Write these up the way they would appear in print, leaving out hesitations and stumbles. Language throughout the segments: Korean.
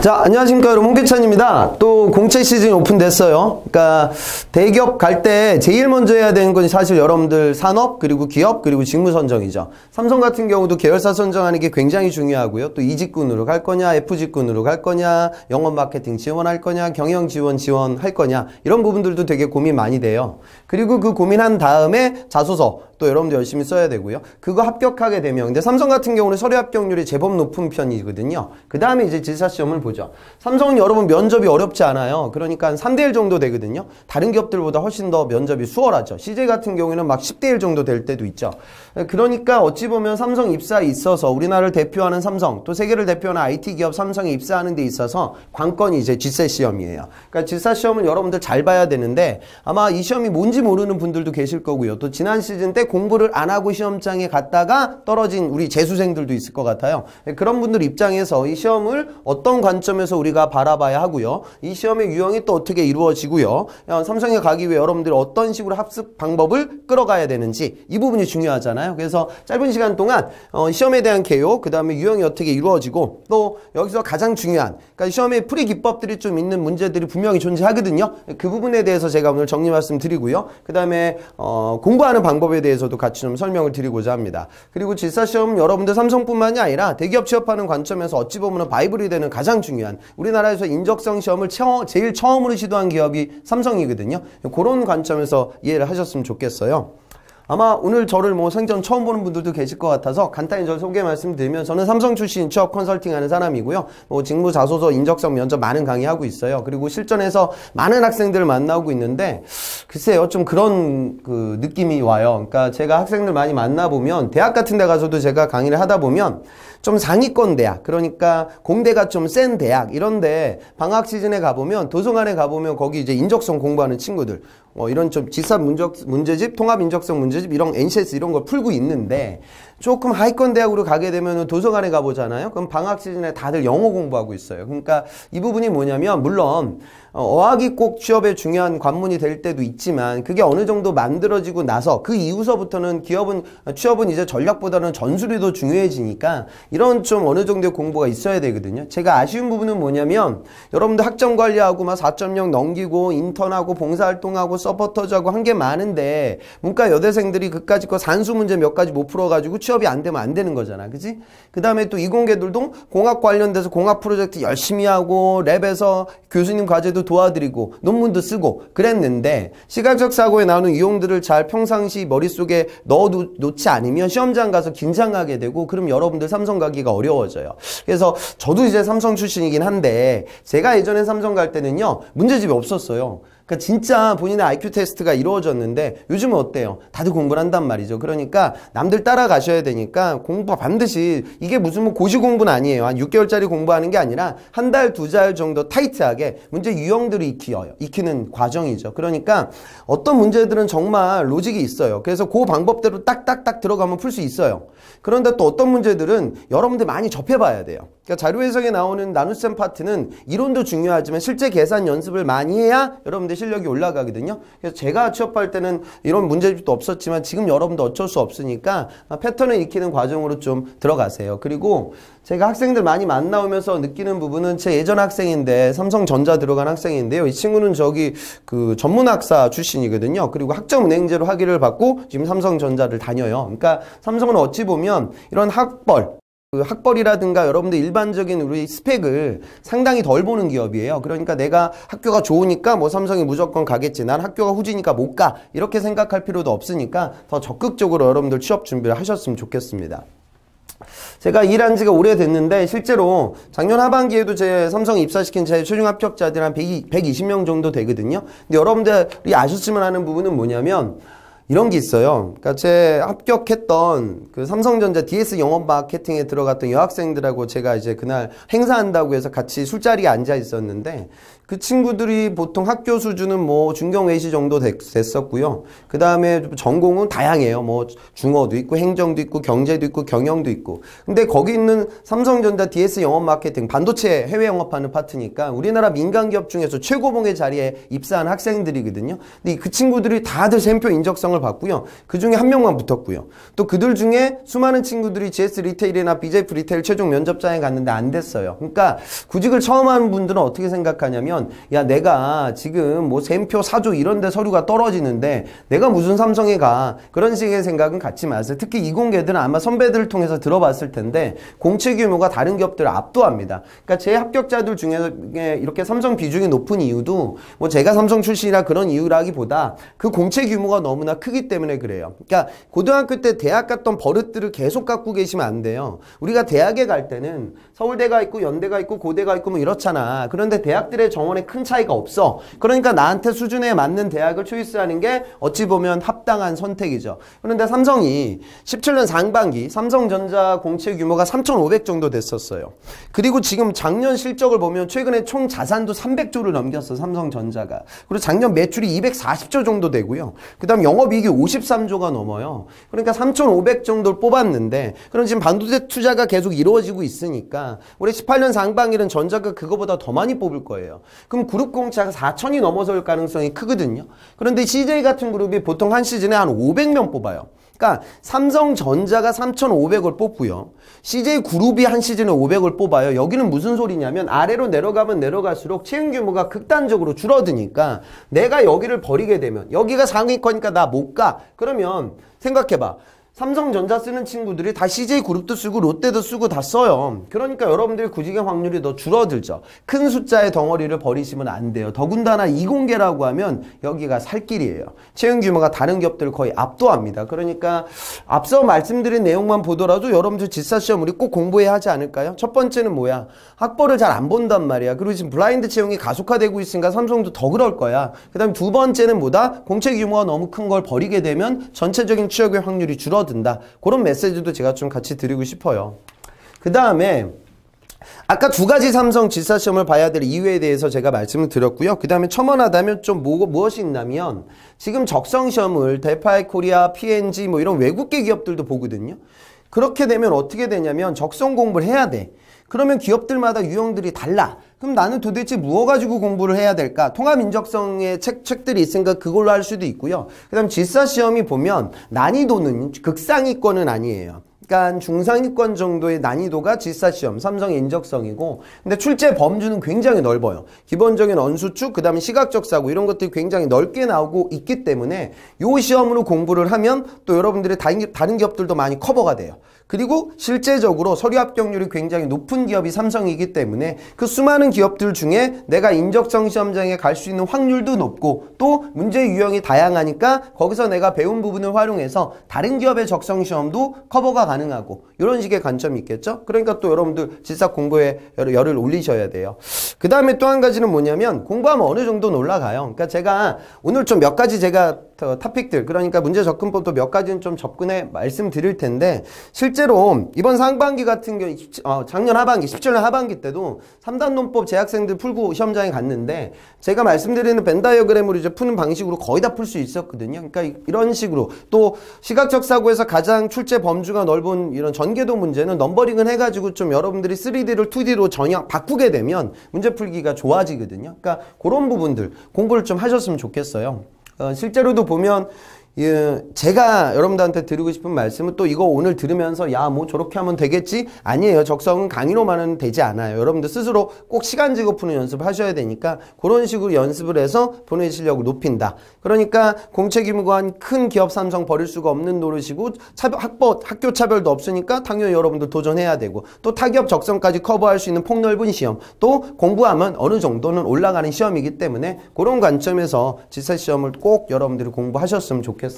자, 안녕하십니까 여러분, 홍기찬입니다. 또 공채 시즌이 오픈됐어요. 그러니까 대기업 갈 때 제일 먼저 해야 되는 건 사실 여러분들 산업 그리고 기업 그리고 직무 선정이죠. 삼성 같은 경우도 계열사 선정하는 게 굉장히 중요하고요. 또 이직군으로 갈 거냐, F직군으로 갈 거냐, 영업 마케팅 지원할 거냐, 경영 지원할 거냐, 이런 부분들도 되게 고민 많이 돼요. 그리고 그 고민한 다음에 자소서 또 여러분들 열심히 써야 되고요. 그거 합격하게 되면, 근데 삼성 같은 경우는 서류 합격률이 제법 높은 편이거든요. 그 다음에 이제 지사시험을 보죠. 삼성은 여러분 면접이 어렵지 않아요. 그러니까 한 3대1 정도 되거든요. 다른 기업들보다 훨씬 더 면접이 수월하죠. CJ 같은 경우에는 막 10대1 정도 될 때도 있죠. 그러니까 어찌 보면 삼성 입사에 있어서 우리나라를 대표하는 삼성, 또 세계를 대표하는 IT 기업 삼성에 입사하는 데 있어서 관건이 이제 지사 시험이에요. 그러니까 지사 시험은 여러분들 잘 봐야 되는데, 아마 이 시험이 뭔지 모르는 분들도 계실 거고요. 또 지난 시즌 때 공부를 안 하고 시험장에 갔다가 떨어진 우리 재수생들도 있을 것 같아요. 그런 분들 입장에서 이 시험을 어떤 관점에서 우리가 바라봐야 하고요. 이 시험의 유형이 또 어떻게 이루어지고요. 삼성에 가기 위해 여러분들이 어떤 식으로 학습 방법을 끌어가야 되는지, 이 부분이 중요하잖아요. 그래서 짧은 시간 동안 시험에 대한 개요, 그 다음에 유형이 어떻게 이루어지고, 또 여기서 가장 중요한, 그러니까 시험에 풀이 기법들이 좀 있는 문제들이 분명히 존재하거든요. 그 부분에 대해서 제가 오늘 정리 말씀 드리고요. 그 다음에 공부하는 방법에 대해서도 같이 좀 설명을 드리고자 합니다. 그리고 지사시험 여러분들 삼성뿐만이 아니라 대기업 취업하는 관점에서 어찌 보면 바이블이 되는 가장 중요한, 우리나라에서 인적성 시험을 제일 처음으로 시도한 기업이 삼성이거든요. 그런 관점에서 이해를 하셨으면 좋겠어요. 아마 오늘 저를 생전 처음 보는 분들도 계실 것 같아서 간단히 저 소개 말씀드리면, 저는 삼성 출신 취업 컨설팅 하는 사람이고요. 직무, 자소서, 인적성, 면접 많은 강의하고 있어요. 그리고 실전에서 많은 학생들을 만나고 있는데, 글쎄요, 좀 그런 느낌이 와요. 그러니까 제가 학생들 많이 만나보면, 대학 같은 데 가서도 제가 강의를 하다 보면 좀 상위권 대학, 그러니까 공대가 좀 센 대학, 이런데 방학 시즌에 가보면, 도서관에 가보면 거기 이제 인적성 공부하는 친구들, 이런 좀 지사 문제집, 통합 인적성 문제집, 이런 NCS 이런 걸 풀고 있는데, 조금 하위권 대학으로 가게 되면 도서관에 가보잖아요. 그럼 방학 시즌에 다들 영어 공부하고 있어요. 그러니까 이 부분이 뭐냐면, 물론 어학이 꼭 취업에 중요한 관문이 될 때도 있지만, 그게 어느 정도 만들어지고 나서 그 이후서부터는 취업은 이제 전략보다는 전술이 더 중요해지니까 이런 좀 어느 정도의 공부가 있어야 되거든요. 제가 아쉬운 부분은 뭐냐면, 여러분들 학점 관리하고 막 4.0 넘기고 인턴하고 봉사활동하고 서포터즈하고 한 게 많은데, 문과 여대생들이 그까짓 거 산수 문제 몇 가지 못 풀어가지고 취업이 안 되면 안 되는 거잖아. 그치? 그 다음에 또 이공계들도 공학 관련돼서 공학 프로젝트 열심히 하고 랩에서 교수님 과제도 도와드리고 논문도 쓰고 그랬는데, 시각적 사고에 나오는 유형들을 잘 평상시 머릿속에 넣어놓지 않으면 시험장 가서 긴장하게 되고, 그럼 여러분들 삼성 가기가 어려워져요. 그래서 저도 이제 삼성 출신이긴 한데, 제가 예전에 삼성 갈 때는요, 문제집이 없었어요. 그러니까 진짜 본인의 IQ 테스트가 이루어졌는데, 요즘은 어때요? 다들 공부를 한단 말이죠. 그러니까 남들 따라가셔야 되니까 공부 반드시, 이게 무슨 고시 공부는 아니에요. 한 6개월짜리 공부하는 게 아니라 한 달, 2달 정도 타이트하게 문제 유형들을 익히는 과정이죠. 그러니까 어떤 문제들은 정말 로직이 있어요. 그래서 그 방법대로 딱딱딱 들어가면 풀 수 있어요. 그런데 또 어떤 문제들은 여러분들 많이 접해봐야 돼요. 그러니까 자료 해석에 나오는 나눗셈 파트는 이론도 중요하지만 실제 계산 연습을 많이 해야 여러분들 실력이 올라가거든요. 그래서 제가 취업할 때는 이런 문제집도 없었지만, 지금 여러분도 어쩔 수 없으니까 패턴을 익히는 과정으로 좀 들어가세요. 그리고 제가 학생들 많이 만나오면서 느끼는 부분은, 제 예전 학생인데 삼성전자 들어간 학생인데요. 이 친구는 저기 전문학사 출신이거든요. 그리고 학점은행제로 학위를 받고 지금 삼성전자를 다녀요. 그러니까 삼성은 어찌 보면 이런 학벌이라든가 여러분들 일반적인 우리 스펙을 상당히 덜 보는 기업이에요. 그러니까 내가 학교가 좋으니까 삼성이 무조건 가겠지, 난 학교가 후지니까 못 가, 이렇게 생각할 필요도 없으니까 더 적극적으로 여러분들 취업 준비를 하셨으면 좋겠습니다. 제가 일한 지가 오래됐는데, 실제로 작년 하반기에도 제 삼성에 입사시킨 제 최종 합격자들 한 120명 정도 되거든요. 근데 여러분들이 아셨으면 하는 부분은 뭐냐면, 이런 게 있어요. 그러니까 제 합격했던 삼성전자 DS 영업 마케팅에 들어갔던 여학생들하고 제가 이제 그날 행사한다고 해서 같이 술자리에 앉아 있었는데, 그 친구들이 보통 학교 수준은 뭐 중경외시 정도 됐었고요. 그 다음에 전공은 다양해요. 뭐 중어도 있고 행정도 있고 경제도 있고 경영도 있고. 근데 거기 있는 삼성전자 DS 영업 마케팅 반도체 해외 영업하는 파트니까 우리나라 민간 기업 중에서 최고봉의 자리에 입사한 학생들이거든요. 근데 그 친구들이 다들 샘표 인적성을 받고요. 그 중에 한 명만 붙었고요. 또 그들 중에 수많은 친구들이 GS 리테일이나 BJF 리테일 최종 면접장에 갔는데 안 됐어요. 그러니까 구직을 처음 하는 분들은 어떻게 생각하냐면 야 내가 지금 뭐 샘표 사조 이런 데 서류가 떨어지는데 내가 무슨 삼성에 가 그런 식의 생각은 갖지 마세요. 특히 이공계들은 아마 선배들을 통해서 들어봤을 텐데 공채 규모가 다른 기업들을 압도합니다. 그러니까 제 합격자들 중에 이렇게 삼성 비중이 높은 이유도 뭐 제가 삼성 출신이라 그런 이유라기보다 그 공채 규모가 너무나 크기 때문에 그래요. 그러니까 고등학교 때 대학 갔던 버릇들을 계속 갖고 계시면 안 돼요. 우리가 대학에 갈 때는 서울대가 있고 연대가 있고 고대가 있고 뭐 이렇잖아. 그런데 대학들의 정원에 큰 차이가 없어. 그러니까 나한테 수준에 맞는 대학을 초이스하는 게 어찌 보면 합당한 선택이죠. 그런데 삼성이 17년 상반기 삼성전자 공채 규모가 3,500 정도 됐었어요. 그리고 지금 작년 실적을 보면 최근에 총 자산도 300조를 넘겼어 삼성전자가. 그리고 작년 매출이 240조 정도 되고요. 그 다음 영업이익이 53조가 넘어요. 그러니까 3,500 정도를 뽑았는데 그럼 지금 반도체 투자가 계속 이루어지고 있으니까 올해 18년 상반기는 전자가 그거보다 더 많이 뽑을 거예요. 그럼 그룹 공채가 4,000이 넘어설 가능성이 크거든요. 그런데 CJ 같은 그룹이 보통 한 시즌에 한 500명 뽑아요. 그러니까 삼성전자가 3,500을 뽑고요. CJ그룹이 한 시즌에 500을 뽑아요. 여기는 무슨 소리냐면 아래로 내려가면 내려갈수록 채용 규모가 극단적으로 줄어드니까 내가 여기를 버리게 되면 여기가 상위권이니까 나 못 가. 그러면 생각해봐. 삼성전자 쓰는 친구들이 다 CJ그룹도 쓰고 롯데도 쓰고 다 써요. 그러니까 여러분들이 구직의 확률이 더 줄어들죠. 큰 숫자의 덩어리를 버리시면 안 돼요. 더군다나 이공계라고 하면 여기가 살 길이에요. 채용 규모가 다른 기업들을 거의 압도합니다. 그러니까 앞서 말씀드린 내용만 보더라도 여러분들 지사시험 우리 꼭 공부해야 하지 않을까요? 첫 번째는 뭐야? 학벌을 잘 안 본단 말이야. 그리고 지금 블라인드 채용이 가속화되고 있으니까 삼성도 더 그럴 거야. 그 다음에 두 번째는 뭐다? 공채 규모가 너무 큰 걸 버리게 되면 전체적인 취업의 확률이 줄어든다. 그런 메시지도 제가 좀 같이 드리고 싶어요. 그 다음에 아까 두 가지 삼성 지사시험을 봐야 될 이유에 대해서 제가 말씀을 드렸고요. 그 다음에 첨언하다면 좀 무엇이 있냐면 지금 적성시험을 대파이 코리아, P&G 뭐 이런 외국계 기업들도 보거든요. 그렇게 되면 어떻게 되냐면 적성 공부를 해야 돼. 그러면 기업들마다 유형들이 달라. 그럼 나는 도대체 무엇 가지고 공부를 해야 될까? 통합인적성의 책들이 있으니까 그걸로 할 수도 있고요. 그 다음 지사시험이 보면 난이도는 극상위권은 아니에요. 그러니까 중상위권 정도의 난이도가 지사시험, 삼성의 인적성이고 근데 출제 범주는 굉장히 넓어요. 기본적인 언수축, 그 다음에 시각적 사고 이런 것들이 굉장히 넓게 나오고 있기 때문에 이 시험으로 공부를 하면 또 여러분들의 다른 기업들도 많이 커버가 돼요. 그리고 실제적으로 서류 합격률이 굉장히 높은 기업이 삼성이기 때문에 그 수많은 기업들 중에 내가 인적성 시험장에 갈 수 있는 확률도 높고 또 문제 유형이 다양하니까 거기서 내가 배운 부분을 활용해서 다른 기업의 적성 시험도 커버가 가능하고 이런 식의 관점이 있겠죠. 그러니까 또 여러분들 지사 공부에 열을 올리셔야 돼요. 그 다음에 또 한 가지는 뭐냐면 공부하면 어느 정도는 올라가요. 그러니까 제가 오늘 좀 몇 가지 제가 토픽들 그러니까 문제 접근법도 몇 가지는 좀 접근해 말씀드릴 텐데 실제로 이번 상반기 같은 경우 작년 하반기 17년 하반기 때도 3단 논법 재학생들 풀고 시험장에 갔는데 제가 말씀드리는 벤 다이어그램으로 이제 푸는 방식으로 거의 다 풀 수 있었거든요. 그러니까 이런 식으로 또 시각적 사고에서 가장 출제 범주가 넓은 이런 전개도 문제는 넘버링을 해가지고 좀 여러분들이 3D를 2D로 전향 바꾸게 되면 문제 풀기가 좋아지거든요. 그러니까 그런 부분들 공부를 좀 하셨으면 좋겠어요. 실제로도 보면 제가 여러분들한테 드리고 싶은 말씀은 또 이거 오늘 들으면서 야 뭐 저렇게 하면 되겠지? 아니에요. 적성은 강의로만은 되지 않아요. 여러분들 스스로 꼭 시간 지고 푸는 연습을 하셔야 되니까 그런 식으로 연습을 해서 본인의 실력을 높인다. 그러니까 공채 규모가 큰 기업 삼성 버릴 수가 없는 노릇이고 학교 차별도 없으니까 당연히 여러분들 도전해야 되고 또 타기업 적성까지 커버할 수 있는 폭넓은 시험 또 공부하면 어느 정도는 올라가는 시험이기 때문에 그런 관점에서 지사시험을 꼭 여러분들이 공부하셨으면 좋겠어요.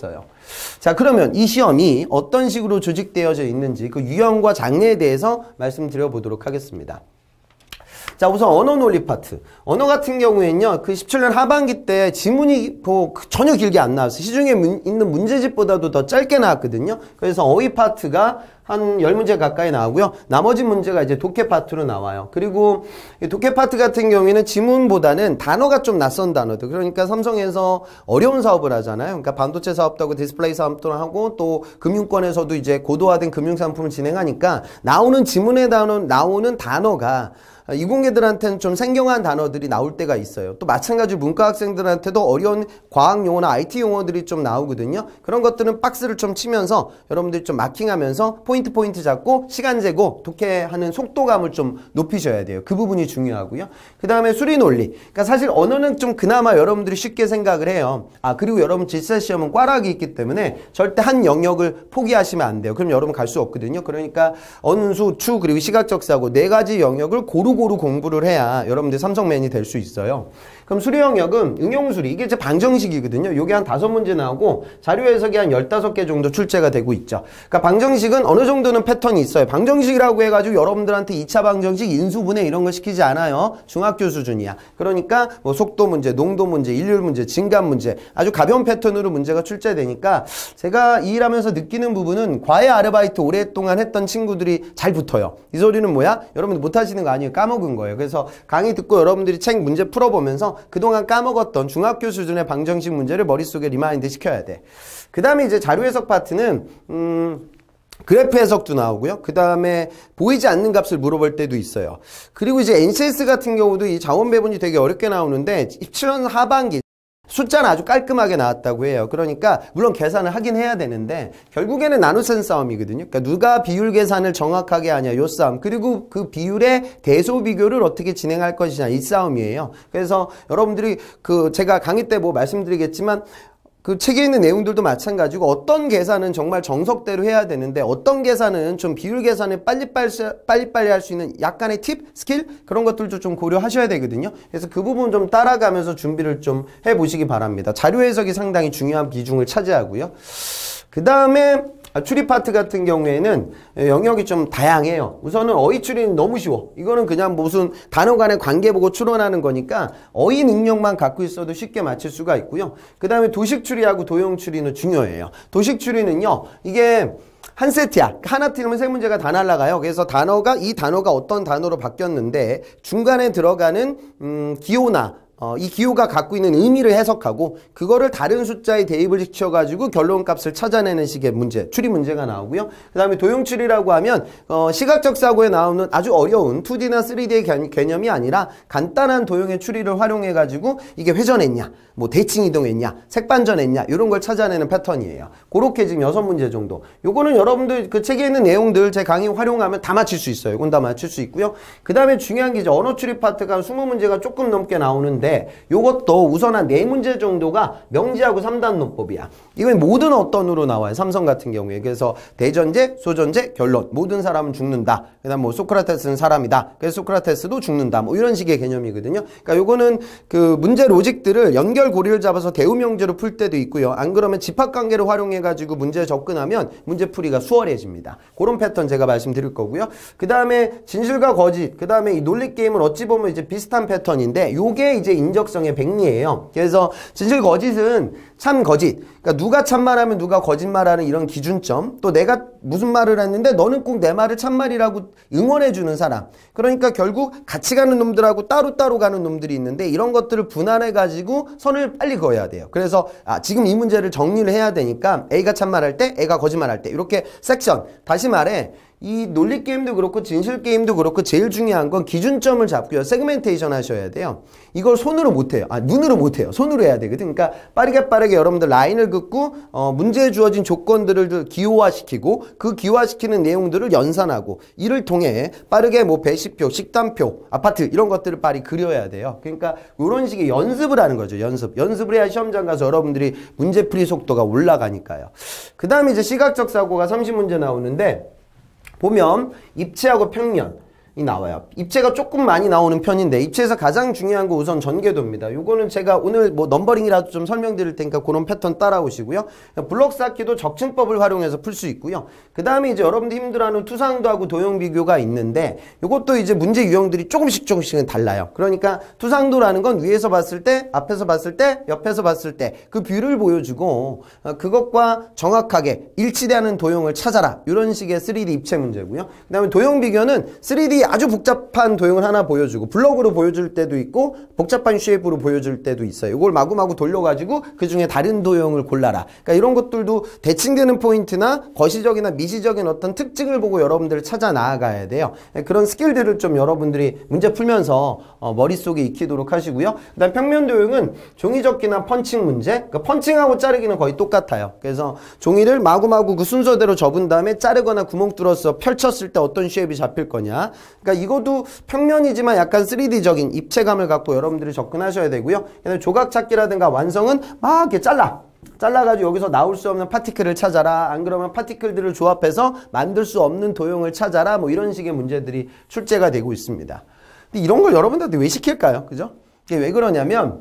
자, 그러면 이 시험이 어떤 식으로 조직되어져 있는지 그 유형과 장르에 대해서 말씀드려 보도록 하겠습니다. 자, 우선 언어 논리 파트. 언어 같은 경우에는요, 그 17년 하반기 때 지문이 뭐 전혀 길게 안 나왔어요. 시중에 있는 문제집보다도 더 짧게 나왔거든요. 그래서 어휘 파트가 한 10문제 가까이 나오고요. 나머지 문제가 이제 독해 파트로 나와요. 그리고 이 독해 파트 같은 경우에는 지문보다는 단어가 좀 낯선 단어들. 그러니까 삼성에서 어려운 사업을 하잖아요. 그러니까 반도체 사업도 하고 디스플레이 사업도 하고 또 금융권에서도 이제 고도화된 금융 상품을 진행하니까 나오는 지문에 나오는 단어가 이공계들한테는 좀 생경한 단어들이 나올 때가 있어요. 또 마찬가지로 문과 학생들한테도 어려운 과학 용어나 IT 용어들이 좀 나오거든요. 그런 것들은 박스를 좀 치면서 여러분들이 좀 마킹하면서 포인트 잡고 시간 재고 독해하는 속도감을 좀 높이셔야 돼요. 그 부분이 중요하고요. 그 다음에 수리 논리. 그러니까 사실 언어는 좀 그나마 여러분들이 쉽게 생각을 해요. 그리고 여러분 지사 시험은 꽈락이 있기 때문에 절대 한 영역을 포기하시면 안 돼요. 그럼 여러분 갈 수 없거든요. 그러니까 언수, 추, 그리고 시각적 사고 4가지 영역을 고루 공부를 해야 여러분들 삼성맨이 될 수 있어요. 그럼 수리 영역은 응용수리, 이게 이제 방정식이거든요. 요게 한 5문제 나오고 자료 해석이 한 15개 정도 출제가 되고 있죠. 그러니까 방정식은 어느 정도는 패턴이 있어요. 방정식이라고 해가지고 여러분들한테 2차 방정식, 인수분해 이런 거 시키지 않아요. 중학교 수준이야. 그러니까 뭐 속도 문제, 농도 문제, 일률 문제, 진감 문제, 아주 가벼운 패턴으로 문제가 출제되니까 제가 이 일하면서 느끼는 부분은 과외 아르바이트 오랫동안 했던 친구들이 잘 붙어요. 이 소리는 뭐야? 여러분들 못하시는 거 아니에요. 까먹은 거예요. 그래서 강의 듣고 여러분들이 책 문제 풀어보면서 그동안 까먹었던 중학교 수준의 방정식 문제를 머릿속에 리마인드 시켜야 돼. 그 다음에 이제 자료 해석 파트는 그래프 해석도 나오고요. 그 다음에 보이지 않는 값을 물어볼 때도 있어요. 그리고 이제 NCS 같은 경우도 이 자원 배분이 되게 어렵게 나오는데 17년 하반기 숫자는 아주 깔끔하게 나왔다고 해요. 그러니까 물론 계산을 하긴 해야 되는데 결국에는 나눗셈 싸움이거든요. 그러니까 누가 비율 계산을 정확하게 하냐 요 싸움, 그리고 그 비율의 대소 비교를 어떻게 진행할 것이냐 이 싸움이에요. 그래서 여러분들이 제가 강의 때 뭐 말씀드리겠지만 그 책에 있는 내용들도 마찬가지고 어떤 계산은 정말 정석대로 해야 되는데 어떤 계산은 좀 비율 계산을 빨리빨리 할 수 있는 약간의 팁, 스킬 그런 것들도 좀 고려하셔야 되거든요. 그래서 그 부분 좀 따라가면서 준비를 좀 해보시기 바랍니다. 자료 해석이 상당히 중요한 비중을 차지하고요. 그 다음에 추리 파트 같은 경우에는 영역이 좀 다양해요. 우선은 어휘 추리는 너무 쉬워. 이거는 그냥 무슨 단어 간의 관계 보고 추론하는 거니까 어휘 능력만 갖고 있어도 쉽게 맞출 수가 있고요. 그 다음에 도식 추리하고 도형 추리는 중요해요. 도식 추리는요, 이게 한 세트야. 하나 틀리면 3문제가 다 날아가요. 그래서 이 단어가 어떤 단어로 바뀌었는데 중간에 들어가는 기호나 이 기호가 갖고 있는 의미를 해석하고 그거를 다른 숫자에 대입을 시켜가지고 결론값을 찾아내는 식의 문제, 추리 문제가 나오고요. 그 다음에 도형추리라고 하면 시각적 사고에 나오는 아주 어려운 2D나 3D의 개념이 아니라 간단한 도형의 추리를 활용해가지고 이게 회전했냐, 뭐 대칭 이동했냐, 색반전했냐 이런 걸 찾아내는 패턴이에요. 그렇게 지금 6문제 정도. 요거는 여러분들 그 책에 있는 내용들 제 강의 활용하면 다 맞출 수 있어요. 이건 다 맞출 수 있고요. 그 다음에 중요한 게 이제 언어 추리 파트가 20문제가 조금 넘게 나오는데 요것도 우선 한 4문제 정도가 명지하고 3단 논법이야. 이건 모든 어떤으로 나와요. 삼성 같은 경우에. 그래서 대전제, 소전제, 결론. 모든 사람은 죽는다. 그 다음 뭐 소크라테스는 사람이다. 그래서 소크라테스도 죽는다. 뭐 이런 식의 개념이거든요. 그러니까 요거는 그 문제 로직들을 연결고리를 잡아서 대우명제로 풀 때도 있고요. 안 그러면 집합관계를 활용해가지고 문제에 접근하면 문제풀이가 수월해집니다. 그런 패턴 제가 말씀드릴 거고요. 그 다음에 진실과 거짓. 그 다음에 이 논리게임은 어찌 보면 이제 비슷한 패턴인데 요게 이제 인적성의 백리예요. 그래서 진실 거짓은 참 거짓. 그러니까 누가 참말하면 누가 거짓말하는 이런 기준점. 또 내가 무슨 말을 했는데 너는 꼭 내 말을 참말이라고 응원해주는 사람. 그러니까 결국 같이 가는 놈들하고 따로 가는 놈들이 있는데 이런 것들을 분할해가지고 선을 빨리 그어야 돼요. 그래서 지금 이 문제를 정리를 해야 되니까 A가 참말할 때, A가 거짓말할 때 이렇게 섹션. 다시 말해 이 논리게임도 그렇고 진실게임도 그렇고 제일 중요한 건 기준점을 잡고요. 세그멘테이션 하셔야 돼요. 이걸 손으로 못해요. 눈으로 못해요. 손으로 해야 되거든. 그러니까 빠르게 여러분들 라인을 긋고 문제에 주어진 조건들을 기호화시키고 그 기호화시키는 내용들을 연산하고 이를 통해 빠르게 뭐 배시표, 식단표, 아파트 이런 것들을 빨리 그려야 돼요. 그러니까 이런 식의 연습을 하는 거죠. 연습을 해야 시험장 가서 여러분들이 문제풀이 속도가 올라가니까요. 그 다음에 이제 시각적 사고가 30문제 나오는데 보면 입체하고 평면. 나와요. 입체가 조금 많이 나오는 편인데 입체에서 가장 중요한 거 우선 전개도입니다. 요거는 제가 오늘 뭐 넘버링이라도 좀 설명드릴 테니까 그런 패턴 따라오시고요. 블록 쌓기도 적층법을 활용해서 풀 수 있고요. 그 다음에 이제 여러분들 힘들어하는 투상도하고 도형 비교가 있는데 요것도 이제 문제 유형들이 조금씩은 달라요. 그러니까 투상도라는 건 위에서 봤을 때, 앞에서 봤을 때, 옆에서 봤을 때 그 뷰를 보여주고 그것과 정확하게 일치되는 도형을 찾아라. 이런 식의 3D 입체 문제고요. 그 다음에 도형 비교는 3D 아주 복잡한 도형을 하나 보여주고 블럭으로 보여줄 때도 있고 복잡한 쉐입으로 보여줄 때도 있어요. 이걸 마구마구 돌려가지고 그 중에 다른 도형을 골라라. 그러니까 이런 것들도 대칭되는 포인트나 거시적이나 미시적인 어떤 특징을 보고 여러분들 찾아 나아가야 돼요. 그런 스킬들을 좀 여러분들이 문제 풀면서 머릿속에 익히도록 하시고요. 그 다음 평면 도형은 종이접기나 펀칭 문제. 그러니까 펀칭하고 자르기는 거의 똑같아요. 그래서 종이를 마구마구 그 순서대로 접은 다음에 자르거나 구멍 뚫어서 펼쳤을 때 어떤 쉐입이 잡힐 거냐. 그러니까 이것도 평면이지만 약간 3D적인 입체감을 갖고 여러분들이 접근하셔야 되고요. 그다음에 조각 찾기라든가 완성은 막 이렇게 잘라가지고 여기서 나올 수 없는 파티클을 찾아라. 안 그러면 파티클들을 조합해서 만들 수 없는 도형을 찾아라. 뭐 이런 식의 문제들이 출제가 되고 있습니다. 근데 이런 걸 여러분들한테 왜 시킬까요? 그죠? 이게 왜 그러냐면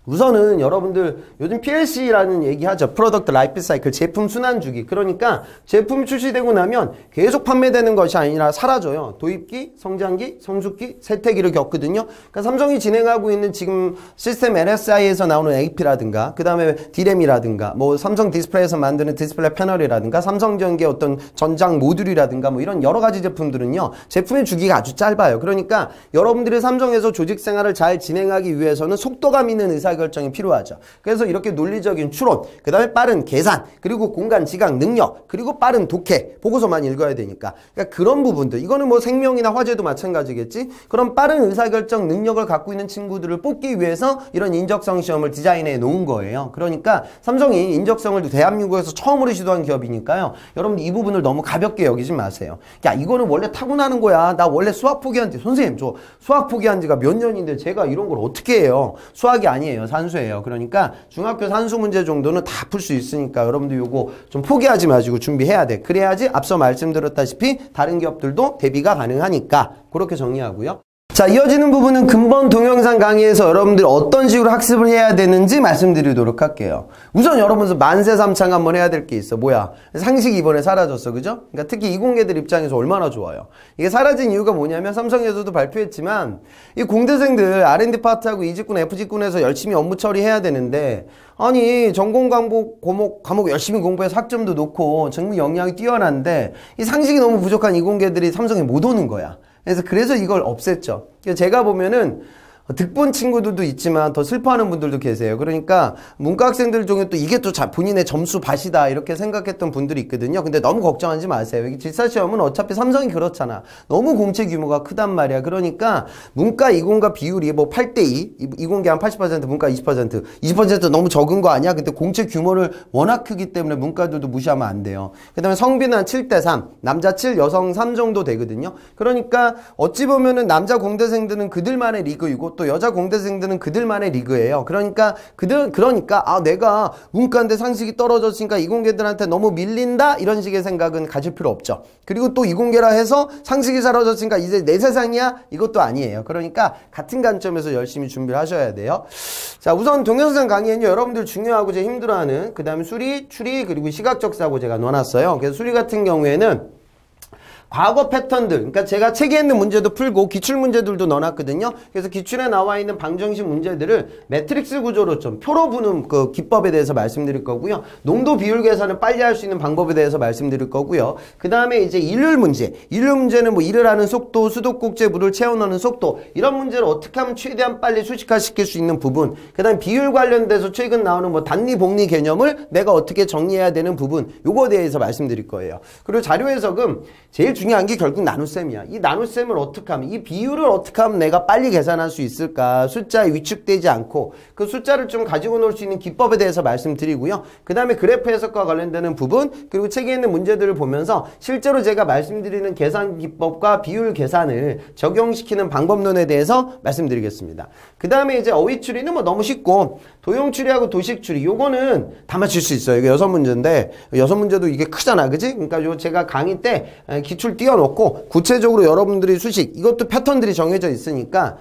우선은 여러분들 요즘 PLC라는 얘기하죠. 프로덕트 라이프 사이클, 제품 순환 주기. 그러니까 제품이 출시되고 나면 계속 판매되는 것이 아니라 사라져요. 도입기, 성장기, 성숙기, 세태기를 겪거든요. 그러니까 삼성이 진행하고 있는 지금 시스템 LSI에서 나오는 AP라든가 그 다음에 D램이라든가 뭐 삼성 디스플레이에서 만드는 디스플레이 패널이라든가 삼성전기의 어떤 전장 모듈이라든가 뭐 이런 여러 가지 제품들은요. 제품의 주기가 아주 짧아요. 그러니까 여러분들이 삼성에서 조직 생활을 잘 진행하기 위해서는 속도감 있는 의사결정이 필요하죠. 그래서 이렇게 논리적인 추론, 그 다음에 빠른 계산, 그리고 공간 지각 능력, 그리고 빠른 독해, 보고서만 읽어야 되니까. 그러니까 그런 부분들, 이거는 뭐 생명이나 화재도 마찬가지겠지. 그런 빠른 의사결정 능력을 갖고 있는 친구들을 뽑기 위해서 이런 인적성 시험을 디자인해 놓은 거예요. 그러니까 삼성이 인적성을 대한민국에서 처음으로 시도한 기업이니까요. 여러분 이 부분을 너무 가볍게 여기지 마세요. 야, 이거는 원래 타고나는 거야. 나 원래 수학 포기한 지, 선생님 저 수학 포기한 지가 몇 년인데 제가 이런 걸 어떻게 해요? 수학이 아니에요. 산수예요. 그러니까 중학교 산수 문제 정도는 다 풀 수 있으니까 여러분들 요거 좀 포기하지 마시고 준비해야 돼. 그래야지 앞서 말씀드렸다시피 다른 기업들도 대비가 가능하니까 그렇게 정리하고요. 자, 이어지는 부분은 근본 동영상 강의에서 여러분들이 어떤 식으로 학습을 해야 되는지 말씀드리도록 할게요. 우선 여러분들 만세삼창 한번 해야 될 게 있어. 뭐야? 상식이 이번에 사라졌어. 그죠? 그러니까 특히 이공계들 입장에서 얼마나 좋아요. 이게 사라진 이유가 뭐냐면 삼성에서도 발표했지만 이 공대생들 R&D 파트하고 E직군, F직군에서 열심히 업무 처리해야 되는데 아니 전공 과목 열심히 공부해서 학점도 높고 정말 역량이 뛰어난데 이 상식이 너무 부족한 이공계들이 삼성에 못 오는 거야. 그래서 이걸 없앴죠. 제가 보면은 득본 친구들도 있지만 더 슬퍼하는 분들도 계세요. 그러니까 문과 학생들 중에 또 이게 또 본인의 점수 밭이다 이렇게 생각했던 분들이 있거든요. 근데 너무 걱정하지 마세요. 여기 질사시험은 어차피 삼성이 그렇잖아. 너무 공채 규모가 크단 말이야. 그러니까 문과 이공과 비율이 뭐 8대2, 이공계 한 80%, 문과 20%, 20% 너무 적은 거 아니야? 근데 공채 규모를 워낙 크기 때문에 문과들도 무시하면 안 돼요. 그 다음에 성비는 한 7대3, 남자 7, 여성 3 정도 되거든요. 그러니까 어찌 보면은 남자 공대생들은 그들만의 리그이고 또 여자 공대생들은 그들만의 리그예요. 그러니까 아 내가 문과인데 상식이 떨어졌으니까 이공계들한테 너무 밀린다 이런 식의 생각은 가질 필요 없죠. 그리고 또 이공계라 해서 상식이 사라졌으니까 이제 내 세상이야 이것도 아니에요. 그러니까 같은 관점에서 열심히 준비를 하셔야 돼요. 자, 우선 동영상 강의는요 여러분들 중요하고 제 힘들어하는 그 다음에 수리, 추리 그리고 시각적 사고 제가 넣어놨어요. 그래서 수리 같은 경우에는 과거 패턴들, 그러니까 제가 책에 있는 문제도 풀고 기출 문제들도 넣어놨거든요. 그래서 기출에 나와 있는 방정식 문제들을 매트릭스 구조로 좀 표로 푸는 그 기법에 대해서 말씀드릴 거고요. 농도 비율 계산을 빨리 할 수 있는 방법에 대해서 말씀드릴 거고요. 그 다음에 이제 일률 문제는 뭐 일을 하는 속도, 수도꼭지에 물을 채워 넣는 속도 이런 문제를 어떻게 하면 최대한 빨리 수식화시킬 수 있는 부분. 그 다음에 비율 관련돼서 최근 나오는 뭐 단리, 복리 개념을 내가 어떻게 정리해야 되는 부분 요거에 대해서 말씀드릴 거예요. 그리고 자료 해석은 제일 중요한 게 결국 나눗셈이야. 이 나눗셈을 어떻게 하면, 이 비율을 어떻게 하면 내가 빨리 계산할 수 있을까? 숫자에 위축되지 않고 그 숫자를 좀 가지고 놀 수 있는 기법에 대해서 말씀드리고요. 그 다음에 그래프 해석과 관련되는 부분, 그리고 책에 있는 문제들을 보면서 실제로 제가 말씀드리는 계산 기법과 비율 계산을 적용시키는 방법론에 대해서 말씀드리겠습니다. 그 다음에 이제 어휘 추리는 뭐 너무 쉽고 도형 추리하고 도식 추리 요거는 다 맞출 수 있어요. 이게 6문제인데 6문제도 이게 크잖아. 그지? 그러니까 요 제가 강의 때 기출 기출 띄워놓고 구체적으로 여러분들이 수식 이것도 패턴들이 정해져 있으니까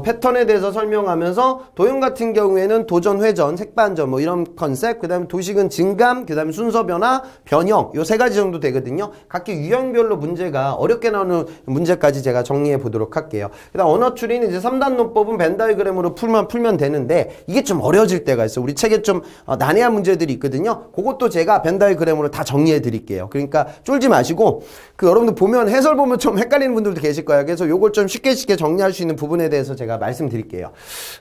패턴에 대해서 설명하면서 도형 같은 경우에는 도전, 회전, 색반전 뭐 이런 컨셉, 그 다음에 도식은 증감, 그 다음에 순서 변화, 변형 요 세 가지 정도 되거든요. 각기 유형별로 문제가 어렵게 나오는 문제까지 제가 정리해 보도록 할게요. 그 다음 언어 추리는 이제 3단 논법은 벤 다이어그램으로 풀면 되는데 이게 좀 어려워질 때가 있어요. 우리 책에 좀 난해한 문제들이 있거든요. 그것도 제가 벤 다이어그램으로 다 정리해 드릴게요. 그러니까 쫄지 마시고 그 여러분들 보면 해설 보면 좀 헷갈리는 분들도 계실 거예요. 그래서 요걸 좀 쉽게 정리할 수 있는 부분에 대해서 제가 말씀드릴게요.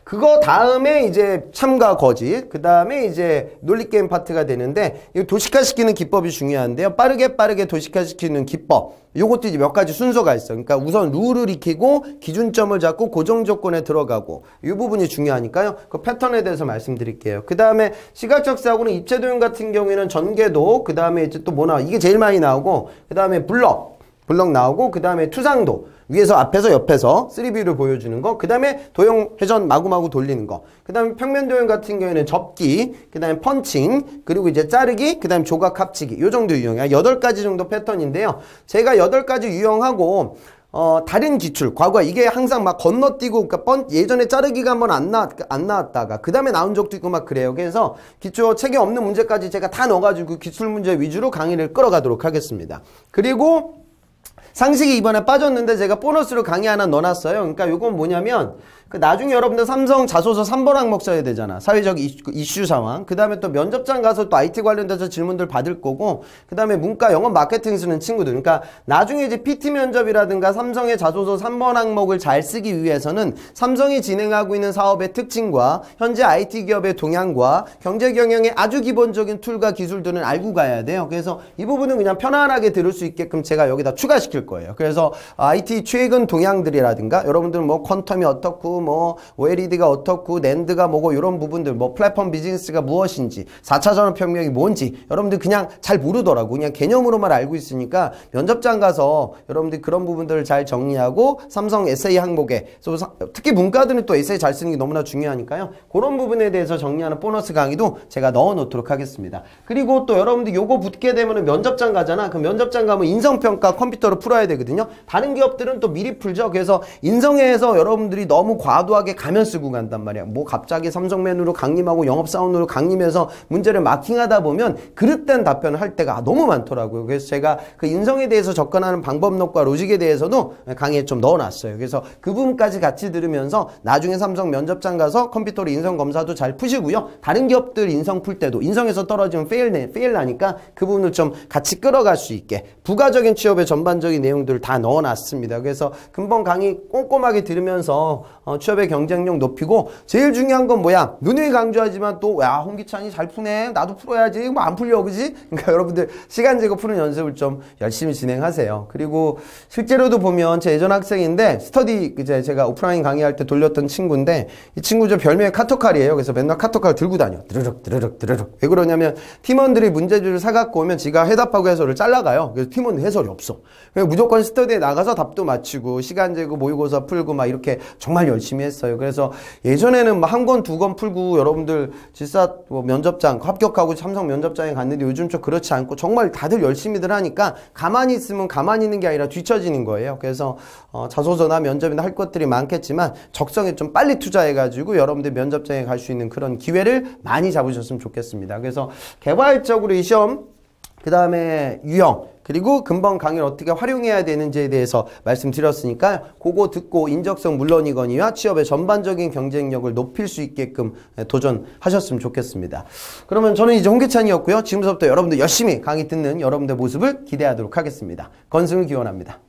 그거 다음에 이제 참과 거짓, 그 다음에 이제 논리게임 파트가 되는데 이 도식화시키는 기법이 중요한데요. 빠르게 도식화시키는 기법. 요것도 이제 몇 가지 순서가 있어. 그러니까 우선 룰을 익히고 기준점을 잡고 고정 조건에 들어가고 이 부분이 중요하니까요. 그 패턴에 대해서 말씀드릴게요. 그 다음에 시각적 사고는 입체 도형 같은 경우에는 전개도, 그 다음에 이제 또 뭐 나와? 이게 제일 많이 나오고, 그 다음에 블럭 나오고, 그 다음에 투상도. 위에서 앞에서 옆에서 3V를 보여주는 거, 그 다음에 도형 회전 마구마구 돌리는 거, 그 다음에 평면 도형 같은 경우에는 접기, 그 다음에 펀칭, 그리고 이제 자르기, 그 다음에 조각 합치기 요 정도 유형이야. 8가지 정도 패턴인데요. 제가 8가지 유형하고 다른 기출, 과거 이게 항상 막 건너뛰고, 그러니까 예전에 자르기가 한번 안 나왔다가 그 다음에 나온 적도 있고 막 그래요. 그래서 기초 책에 없는 문제까지 제가 다 넣어가지고 기출 문제 위주로 강의를 끌어가도록 하겠습니다. 그리고 상식이 이번에 빠졌는데 제가 보너스로 강의 하나 넣어놨어요. 그러니까 요건 뭐냐면 그 나중에 여러분들 삼성 자소서 3번 항목 써야 되잖아. 사회적 이슈 상황. 그 다음에 또 면접장 가서 또 IT 관련돼서 질문들 받을 거고, 그 다음에 문과, 영어, 마케팅 쓰는 친구들. 그러니까 나중에 이제 PT 면접이라든가 삼성의 자소서 3번 항목을 잘 쓰기 위해서는 삼성이 진행하고 있는 사업의 특징과 현재 IT 기업의 동향과 경제 경영의 아주 기본적인 툴과 기술들은 알고 가야 돼요. 그래서 이 부분은 그냥 편안하게 들을 수 있게끔 제가 여기다 추가시킬 거예요. 그래서 IT 최근 동향들이라든가 여러분들 뭐 퀀텀이 어떻고 뭐 OLED가 어떻고 낸드가 뭐고 이런 부분들, 뭐 플랫폼 비즈니스가 무엇인지, 4차 산업혁명이 뭔지 여러분들 그냥 잘 모르더라고. 그냥 개념으로만 알고 있으니까 면접장 가서 여러분들 그런 부분들을 잘 정리하고 삼성 에세이 항목에, 특히 문과들은 또 에세이 잘 쓰는 게 너무나 중요하니까요. 그런 부분에 대해서 정리하는 보너스 강의도 제가 넣어 놓도록 하겠습니다. 그리고 또 여러분들 요거 붙게 되면 면접장 가잖아. 그 면접장 가면 인성평가 컴퓨터로 풀어야 되거든요. 다른 기업들은 또 미리 풀죠. 그래서 인성에서 여러분들이 너무 과도하게 가면 쓰고 간단 말이야. 뭐 갑자기 삼성맨으로 강림하고 영업사원으로 강림해서 문제를 마킹하다 보면 그릇된 답변을 할 때가 너무 많더라고요. 그래서 제가 그 인성에 대해서 접근하는 방법론과 로직에 대해서도 강의에 좀 넣어놨어요. 그래서 그 부분까지 같이 들으면서 나중에 삼성 면접장 가서 컴퓨터로 인성 검사도 잘 푸시고요. 다른 기업들 인성 풀 때도 인성에서 떨어지면 페일 나니까 그 부분을 좀 같이 끌어갈 수 있게 부가적인 취업의 전반적인 내용들을 다 넣어놨습니다. 그래서 근본 강의 꼼꼼하게 들으면서 취업의 경쟁력 높이고, 제일 중요한 건 뭐야? 누누이 강조하지만 또 야 홍기찬이 잘 푸네, 나도 풀어야지, 뭐 안 풀려 그지? 그러니까 여러분들 시간 제거 푸는 연습을 좀 열심히 진행하세요. 그리고 실제로도 보면 제 예전 학생인데 스터디 이제 제가 오프라인 강의할 때 돌렸던 친구인데, 이 친구 저 별명이 카톡칼이에요. 그래서 맨날 카톡칼 들고 다녀. 드르륵. 왜 그러냐면 팀원들이 문제지를 사갖고 오면 지가 해답하고 해설을 잘라가요. 그래서 팀원들 해설이 없어. 그래서 무조건 스터디에 나가서 답도 맞추고 시간 재고 모의고사 풀고 막 이렇게 정말 열심히 했어요. 그래서 예전에는 뭐 한 권, 두 권 풀고 여러분들 질사 뭐 면접장 합격하고 삼성 면접장에 갔는데 요즘 좀 그렇지 않고 정말 다들 열심히들 하니까 가만히 있으면 가만히 있는 게 아니라 뒤처지는 거예요. 그래서 자소서나 면접이나 할 것들이 많겠지만 적성에 좀 빨리 투자해가지고 여러분들 면접장에 갈 수 있는 그런 기회를 많이 잡으셨으면 좋겠습니다. 그래서 개발적으로 이 시험, 그 다음에 유형, 그리고 근본 강의를 어떻게 활용해야 되는지에 대해서 말씀드렸으니까 그거 듣고 인적성 물론이거니와 취업의 전반적인 경쟁력을 높일 수 있게끔 도전하셨으면 좋겠습니다. 그러면 저는 이제 홍기찬이었고요. 지금부터 여러분들 열심히 강의 듣는 여러분들 모습을 기대하도록 하겠습니다. 건승을 기원합니다.